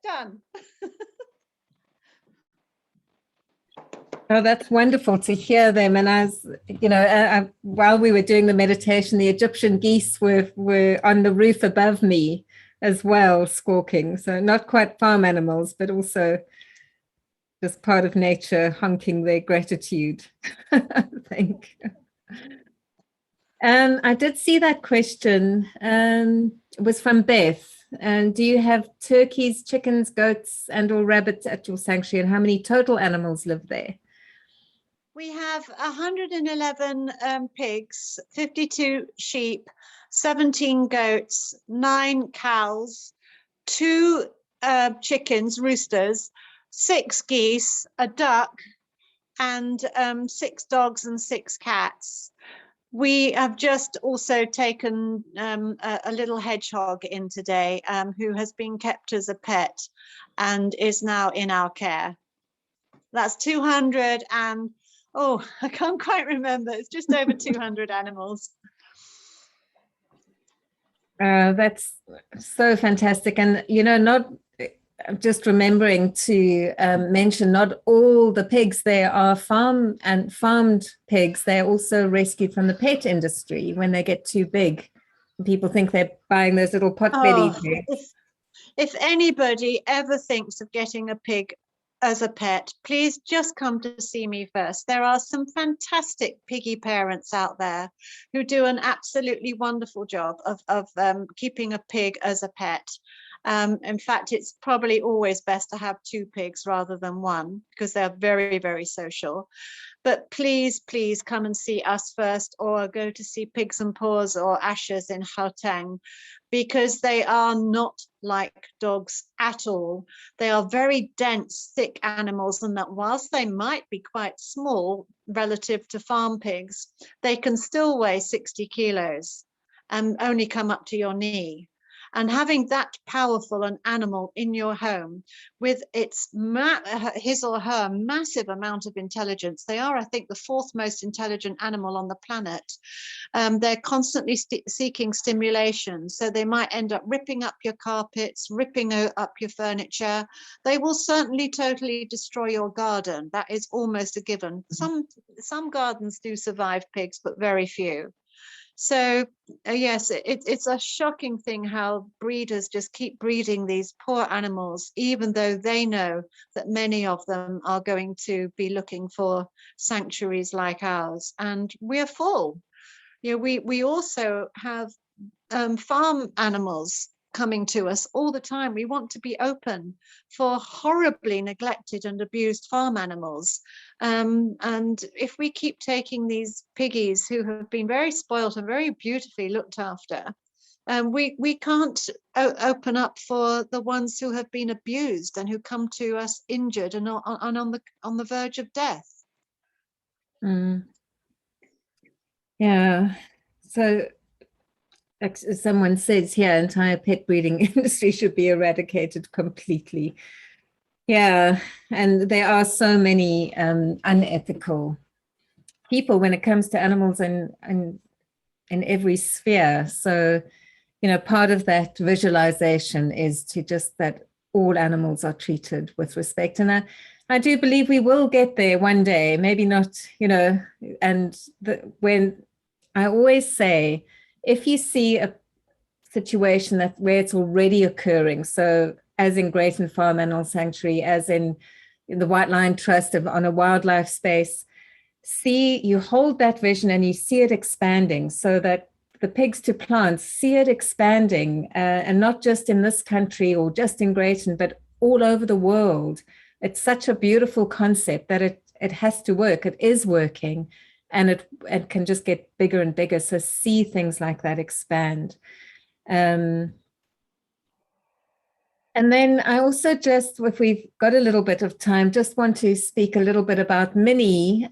Done. Oh, that's wonderful to hear them. And as you know, while we were doing the meditation, the Egyptian geese were on the roof above me as well, squawking. So not quite farm animals, but also just part of nature, honking their gratitude. Thank you. I did see that question. It was from Beth. And do you have turkeys, chickens, goats, and or rabbits at your sanctuary? And how many total animals live there? We have 111 pigs, 52 sheep, 17 goats, 9 cows, 2 chickens, roosters, 6 geese, a duck, and 6 dogs and 6 cats. We have just also taken a little hedgehog in today who has been kept as a pet and is now in our care. That's 200 and, oh, I can't quite remember. It's just over 200 animals. That's so fantastic. And, you know, not just remembering to mention not all the pigs there are farmed pigs. They're also rescued from the pet industry when they get too big. People think they're buying those little pot-bellied pigs. If anybody ever thinks of getting a pig as a pet, please just come to see me first. There are some fantastic piggy parents out there who do an absolutely wonderful job of keeping a pig as a pet. In fact, it's probably always best to have 2 pigs rather than 1 because they're very, very social. But please, please come and see us first, or go to see Pigs and Paws or Ashes in H.E.A.R.T, because they are not like dogs at all. They are very dense, thick animals, and that whilst they might be quite small relative to farm pigs, they can still weigh 60 kilos and only come up to your knee. And having that powerful an animal in your home with his or her massive amount of intelligence, they are, I think, the 4th most intelligent animal on the planet. They're constantly seeking stimulation. So they might end up ripping up your carpets, ripping up your furniture. They will certainly totally destroy your garden. That is almost a given. Some gardens do survive pigs, but very few. So yes, it's a shocking thing how breeders just keep breeding these poor animals, even though they know that many of them are going to be looking for sanctuaries like ours. And we are full. You know, we also have farm animals coming to us all the time. We want to be open for horribly neglected and abused farm animals. And if we keep taking these piggies who have been very spoilt and very beautifully looked after, we can't open up for the ones who have been abused and who come to us injured and on the verge of death. Mm. Yeah. So someone says here, entire pet breeding industry should be eradicated completely. Yeah, and there are so many unethical people when it comes to animals in every sphere. So, you know, part of that visualization is to just that all animals are treated with respect. And I do believe we will get there one day, maybe not, you know, and when I always say, if you see a situation where it's already occurring, so as in Greyton Farm Animal Sanctuary, as in the White Lion Trust on a wildlife space, you hold that vision and you see it expanding, so that the pigs to plants see it expanding, and not just in this country or just in Greyton, but all over the world. It's such a beautiful concept that it has to work. It is working. And it can just get bigger and bigger. So see things like that expand. And then I also just, if we've got a little bit of time, just want to speak a little bit about Minnie,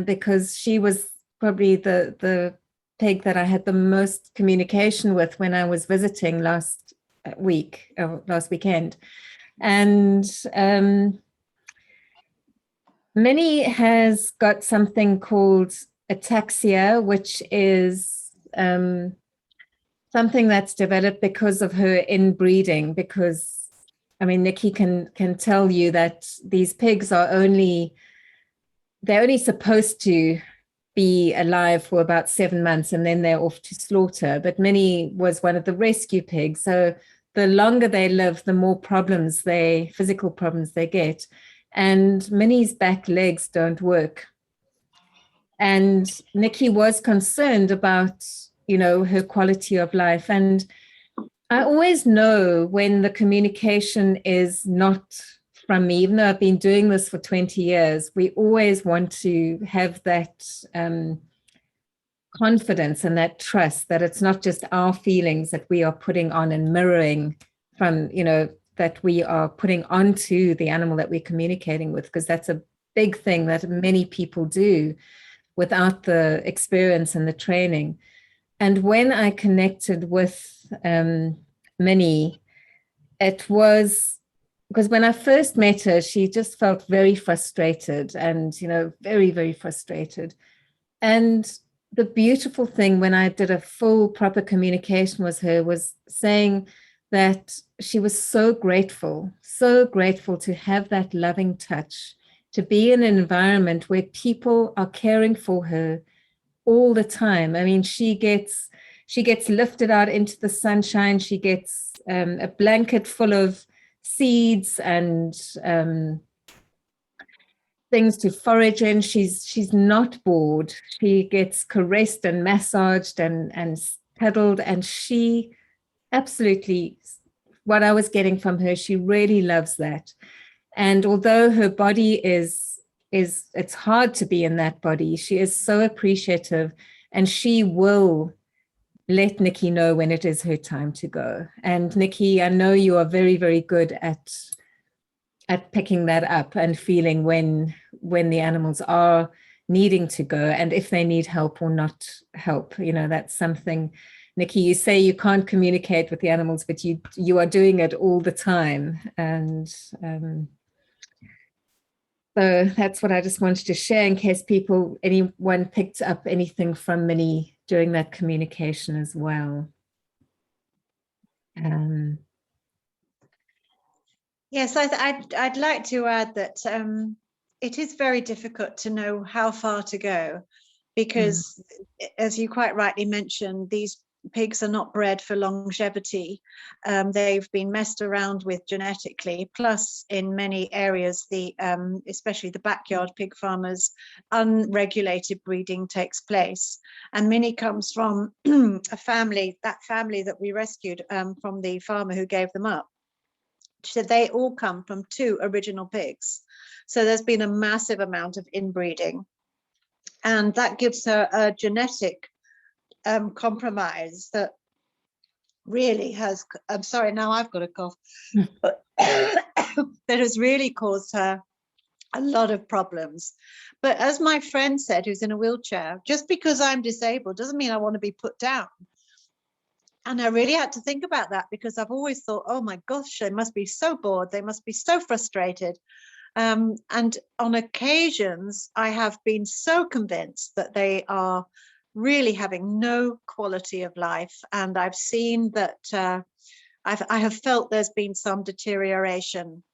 because she was probably the pig that I had the most communication with when I was visiting last weekend. And Minnie has got something called ataxia, which is something that's developed because of her inbreeding. Because, I mean, Nikki can tell you that these pigs they're only supposed to be alive for about 7 months, and then they're off to slaughter. But Minnie was one of the rescue pigs. So the longer they live, the more physical problems they get. And Minnie's back legs don't work. And Nikki was concerned about, you know, her quality of life. And I always know when the communication is not from me, even though I've been doing this for 20 years, we always want to have that confidence and that trust that it's not just our feelings that we are putting on and mirroring from, you know, that we are putting onto the animal that we're communicating with, because that's a big thing that many people do without the experience and the training. And when I connected with Minnie, it was because when I first met her, she just felt very frustrated and, you know, very, very frustrated. And the beautiful thing when I did a full proper communication with her was saying that she was so grateful to have that loving touch, to be in an environment where people are caring for her all the time. I mean, she gets lifted out into the sunshine. She gets a blanket full of seeds and things to forage in. She's not bored. She gets caressed and massaged and cuddled, and she absolutely, what I was getting from her, she really loves that. And although her body is it's hard to be in that body, she is so appreciative, and she will let Nikki know when it is her time to go. And Nikki, I know you are very, very good at picking that up and feeling when the animals are needing to go and if they need help or not help. You know, that's something, Nikki, you say you can't communicate with the animals, but you are doing it all the time. And so that's what I just wanted to share in case anyone picked up anything from Minnie during that communication as well. Yes, I'd like to add that it is very difficult to know how far to go because, as you quite rightly mentioned, these pigs are not bred for longevity. They've been messed around with genetically. Plus, in many areas, especially the backyard pig farmers, unregulated breeding takes place. And Minnie comes from a family, that we rescued from the farmer who gave them up. So they all come from 2 original pigs. So there's been a massive amount of inbreeding. And that gives her a genetic compromise that really has, I'm sorry, now I've got a cough, but that has really caused her a lot of problems. But as my friend said, who's in a wheelchair, just because I'm disabled doesn't mean I want to be put down. And I really had to think about that because I've always thought, oh my gosh, they must be so bored. They must be so frustrated. And on occasions, I have been so convinced that they are really having no quality of life. And I've seen that I have felt there's been some deterioration.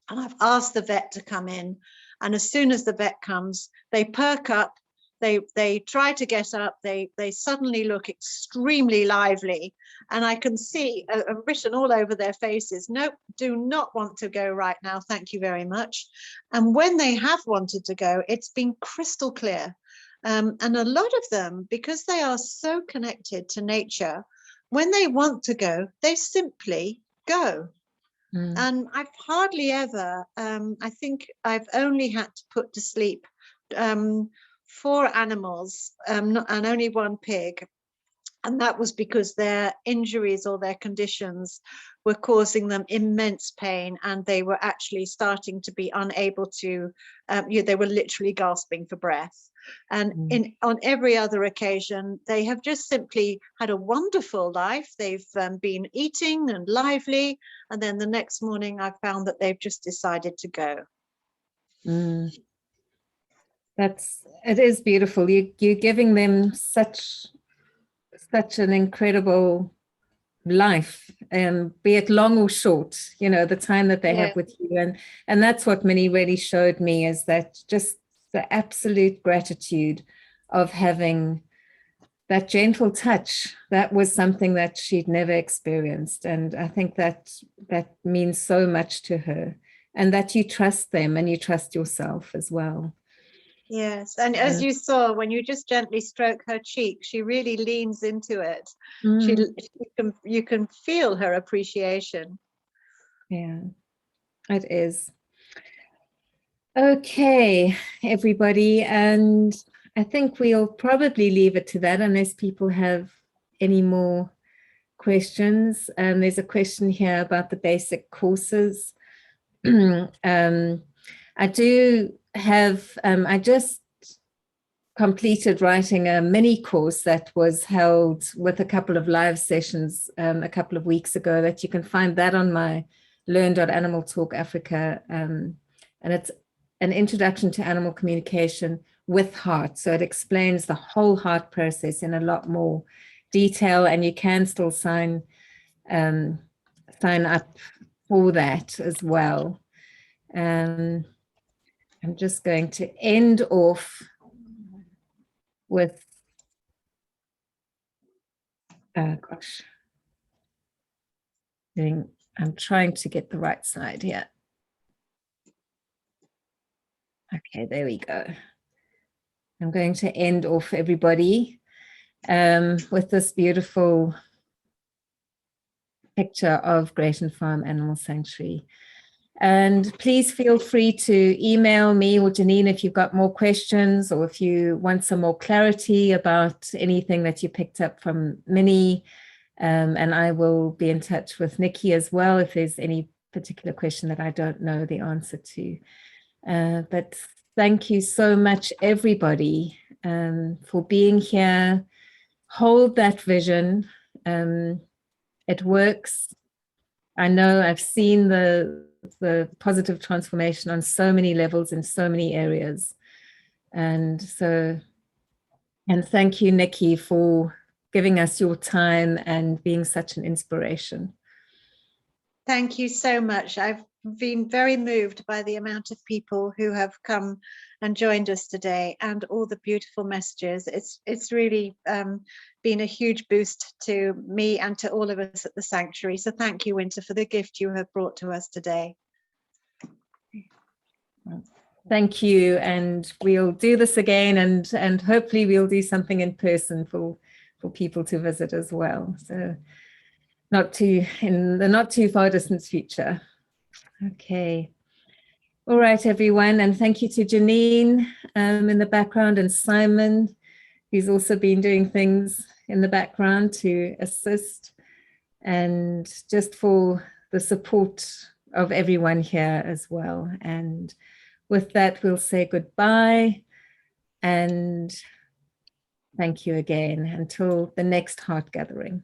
And I've asked the vet to come in. And as soon as the vet comes, they perk up. They try to get up, they suddenly look extremely lively, and I can see written all over their faces, nope, do not want to go right now, thank you very much. And when they have wanted to go, it's been crystal clear. And a lot of them, because they are so connected to nature, when they want to go, they simply go. And I've hardly ever, I think I've only had to put to sleep 4 animals and only 1 pig, and that was because their injuries or their conditions were causing them immense pain, and they were actually starting to be unable to they were literally gasping for breath. And on every other occasion they have just simply had a wonderful life. They've been eating and lively, and then the next morning I found that they've just decided to go. It is beautiful. You're giving them such an incredible life, be it long or short, you know, the time that they have with you. And that's what Minnie really showed me, is that just the absolute gratitude of having that gentle touch. That was something that she'd never experienced. And I think that means so much to her, and that you trust them and you trust yourself as well. Yes, and as you saw, when you just gently stroke her cheek, she really leans into it. You can feel her appreciation. Yeah, it is. Okay, everybody, and I think we'll probably leave it to that unless people have any more questions. There's a question here about the basic courses. I do have, I just completed writing a mini course that was held with a couple of live sessions a couple of weeks ago, that you can find that on my learn.animaltalk Africa. And it's an introduction to animal communication with heart. So it explains the whole heart process in a lot more detail, and you can still sign up for that as well. I'm just going to end off with, gosh, I'm trying to get the right side here. Okay, there we go. I'm going to end off, everybody, with this beautiful picture of Grayton Farm Animal Sanctuary. And please feel free to email me or Janine if you've got more questions, or if you want some more clarity about anything that you picked up from Minnie. And I will be in touch with Nikki as well if there's any particular question that I don't know the answer to. But thank you so much, everybody, for being here. Hold that vision. It works. I know I've seen the positive transformation on so many levels in so many areas. And thank you, Nikki, for giving us your time and being such an inspiration. Thank you so much. I've been very moved by the amount of people who have come and joined us today, and all the beautiful messages. It's really been a huge boost to me and to all of us at the sanctuary. So thank you, Wynter, for the gift you have brought to us today. Thank you, and we'll do this again, and hopefully we'll do something in person for people to visit as well. So in the not too far distant future. Okay. All right, everyone. And thank you to Janine in the background, and Simon, who's also been doing things in the background to assist, and just for the support of everyone here as well. And with that, we'll say goodbye and thank you again until the next heart gathering.